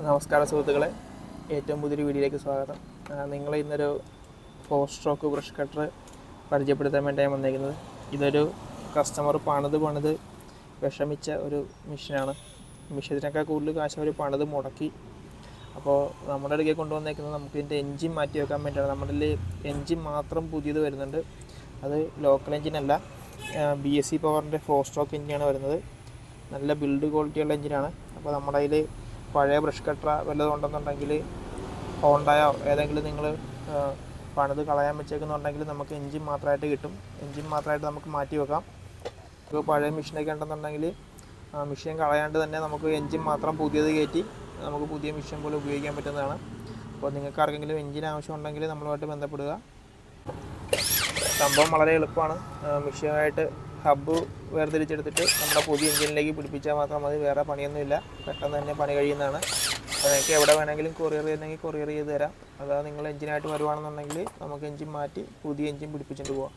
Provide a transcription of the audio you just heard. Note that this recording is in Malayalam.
നമസ്കാരം സുഹൃത്തുക്കളെ, ഏറ്റവും പുതിയൊരു വീഡിയോയിലേക്ക് സ്വാഗതം. നിങ്ങളെ ഇന്നൊരു 4-സ്ട്രോക്ക് ബ്രഷ് കട്ടർ പരിചയപ്പെടുത്താൻ വേണ്ടി ഞാൻ വന്നിരിക്കുന്നത്. ഇതൊരു കസ്റ്റമർ പണിത് വിഷമിച്ച ഒരു മെഷീനാണ്. മെഷീനൊക്കെ കൂടുതൽ കാശ് അവർ പണിത് മുടക്കി. അപ്പോൾ നമ്മുടെ അടുക്കൽ കൊണ്ടുവന്നേക്കുന്നത് നമുക്ക് ഇതിൻ്റെ എൻജിൻ മാറ്റി വെക്കാൻ വേണ്ടിയാണ്. നമ്മുടെ എൻജിൻ മാത്രം പുതിയത് വരുന്നുണ്ട്. അത് ലോക്കൽ എൻജിനല്ല, BSC പവറിൻ്റെ 4-സ്ട്രോക്ക് എൻജിനാണ് വരുന്നത്. നല്ല ബിൽഡ് ക്വാളിറ്റിയുള്ള എൻജിനാണ്. അപ്പോൾ നമ്മുടെ അതിൽ പഴയ ബ്രഷ് കട്ടർ വല്ലതും ഉണ്ടെന്നുണ്ടെങ്കിൽ, ഹോണ്ടയോ ഏതെങ്കിലും നിങ്ങൾ പണിത് കളയാൻ വെച്ചേക്കുന്നുണ്ടെങ്കിൽ നമുക്ക് എൻജിൻ മാത്രമായിട്ട് കിട്ടും. എൻജിൻ മാത്രമായിട്ട് നമുക്ക് മാറ്റി വെക്കാം. ഇപ്പോൾ പഴയ മെഷീനൊക്കെ ഉണ്ടെന്നുണ്ടെങ്കിൽ മെഷീൻ കളയാണ്ട് തന്നെ നമുക്ക് എൻജിൻ മാത്രം പുതിയത് കയറ്റി നമുക്ക് പുതിയ മെഷീൻ പോലെ ഉപയോഗിക്കാൻ പറ്റുന്നതാണ്. അപ്പോൾ നിങ്ങൾക്ക് ആർക്കെങ്കിലും എൻജിൻ ആവശ്യമുണ്ടെങ്കിൽ നമ്മളുമായിട്ട് ബന്ധപ്പെടുക. സംഭവം വളരെ എളുപ്പമാണ്. മെഷീനായിട്ട് ഹബ്ബ് വേർതിരിച്ചെടുത്തിട്ട് നമ്മുടെ പുതിയ എൻജിനിലേക്ക് പിടിപ്പിച്ചാൽ മാത്രം മതി. വേറെ പണിയൊന്നുമില്ല, പെട്ടെന്ന് തന്നെ പണി കഴിയുന്നതാണ്. അപ്പോൾ നിങ്ങൾക്ക് എവിടെ വേണമെങ്കിലും കൊറിയർ ചെയ്യണമെങ്കിൽ കൊറിയർ ചെയ്ത് തരാം. അതായത് നിങ്ങൾ എൻജിനായിട്ട് വരുവാണെന്നുണ്ടെങ്കിൽ നമുക്ക് എൻജിൻ മാറ്റി പുതിയ എൻജിൻ പിടിപ്പിച്ചിട്ട് പോകാം.